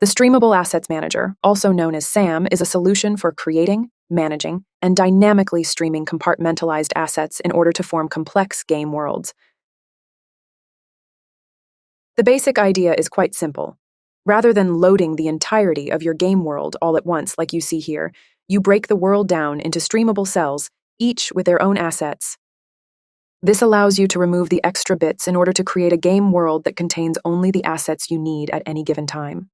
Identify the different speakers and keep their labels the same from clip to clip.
Speaker 1: The Streamable Assets Manager, also known as S.A.M, is a solution for creating, managing, and dynamically streaming compartmentalized assets in order to form complex game worlds. The basic idea is quite simple. Rather than loading the entirety of your game world all at once like you see here, you break the world down into streamable cells, each with their own assets. This allows you to remove the extra bits in order to create a game world that contains only the assets you need at any given time.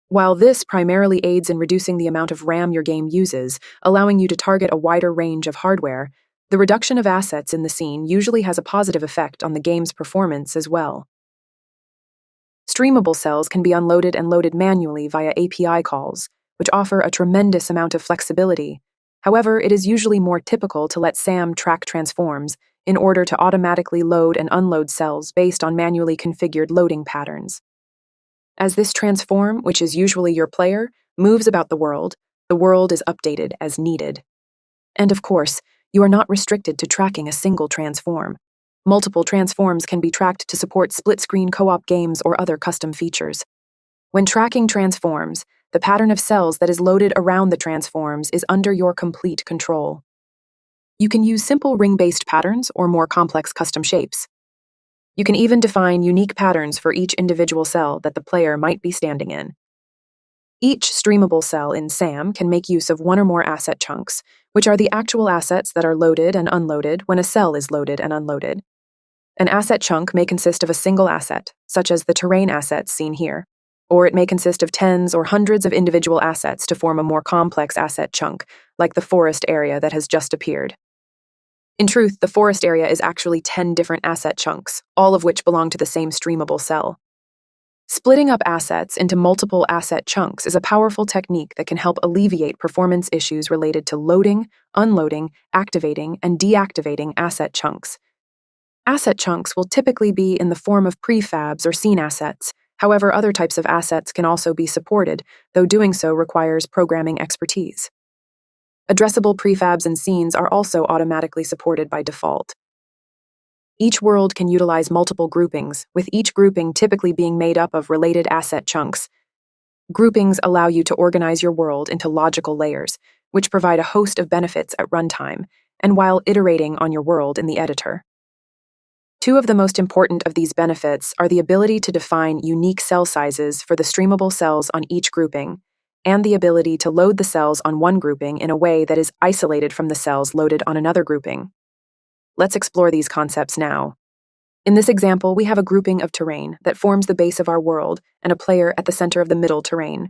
Speaker 1: While this primarily aids in reducing the amount of RAM your game uses, allowing you to target a wider range of hardware, the reduction of assets in the scene usually has a positive effect on the game's performance as well. Streamable cells can be unloaded and loaded manually via API calls, which offer a tremendous amount of flexibility. However, it is usually more typical to let S.A.M track transforms in order to automatically load and unload cells based on manually configured loading patterns. As this transform, which is usually your player, moves about the world is updated as needed. And of course, you are not restricted to tracking a single transform. Multiple transforms can be tracked to support split-screen co-op games or other custom features. When tracking transforms, the pattern of cells that is loaded around the transforms is under your complete control. You can use simple ring-based patterns or more complex custom shapes. You can even define unique patterns for each individual cell that the player might be standing in. Each streamable cell in S.A.M can make use of one or more asset chunks, which are the actual assets that are loaded and unloaded when a cell is loaded and unloaded. An asset chunk may consist of a single asset, such as the terrain assets seen here, or it may consist of tens or hundreds of individual assets to form a more complex asset chunk, like the forest area that has just appeared. In truth, the forest area is actually 10 different asset chunks, all of which belong to the same streamable cell. Splitting up assets into multiple asset chunks is a powerful technique that can help alleviate performance issues related to loading, unloading, activating, and deactivating asset chunks. Asset chunks will typically be in the form of prefabs or scene assets. However, other types of assets can also be supported, though doing so requires programming expertise. Addressable prefabs and scenes are also automatically supported by default. Each world can utilize multiple groupings, with each grouping typically being made up of related asset chunks. Groupings allow you to organize your world into logical layers, which provide a host of benefits at runtime, and while iterating on your world in the editor. Two of the most important of these benefits are the ability to define unique cell sizes for the streamable cells on each grouping, and the ability to load the cells on one grouping in a way that is isolated from the cells loaded on another grouping. Let's explore these concepts now. In this example, we have a grouping of terrain that forms the base of our world and a player at the center of the middle terrain.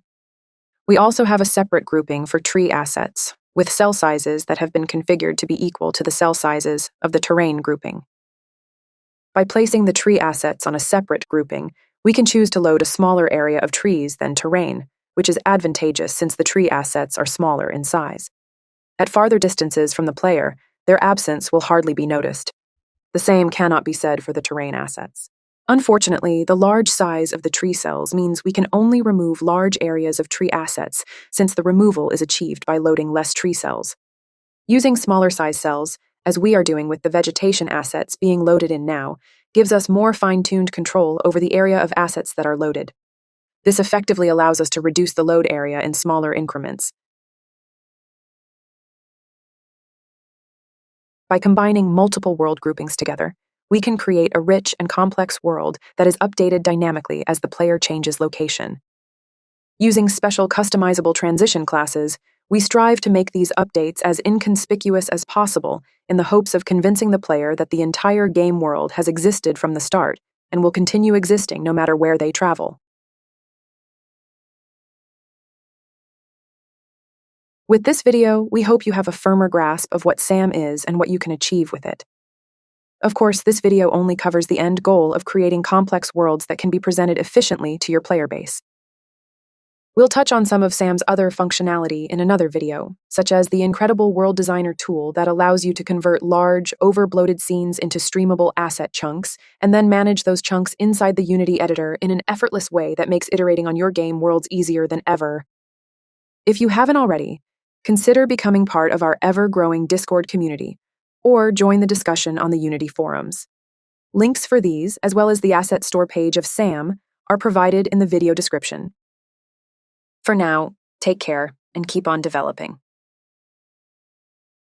Speaker 1: We also have a separate grouping for tree assets, with cell sizes that have been configured to be equal to the cell sizes of the terrain grouping. By placing the tree assets on a separate grouping, we can choose to load a smaller area of trees than terrain, which is advantageous since the tree assets are smaller in size. At farther distances from the player, their absence will hardly be noticed. The same cannot be said for the terrain assets. Unfortunately, the large size of the tree cells means we can only remove large areas of tree assets, since the removal is achieved by loading less tree cells. Using smaller size cells, as we are doing with the vegetation assets being loaded in now, gives us more fine-tuned control over the area of assets that are loaded. This effectively allows us to reduce the load area in smaller increments. By combining multiple world groupings together, we can create a rich and complex world that is updated dynamically as the player changes location. Using special customizable transition classes, we strive to make these updates as inconspicuous as possible in the hopes of convincing the player that the entire game world has existed from the start and will continue existing no matter where they travel. With this video, we hope you have a firmer grasp of what S.A.M is and what you can achieve with it. Of course, this video only covers the end goal of creating complex worlds that can be presented efficiently to your player base. We'll touch on some of S.A.M's other functionality in another video, such as the incredible World Designer tool that allows you to convert large, over-bloated scenes into streamable asset chunks, and then manage those chunks inside the Unity editor in an effortless way that makes iterating on your game worlds easier than ever. If you haven't already, consider becoming part of our ever-growing Discord community, or join the discussion on the Unity forums. Links for these, as well as the asset store page of S.A.M, are provided in the video description. For now, take care and keep on developing.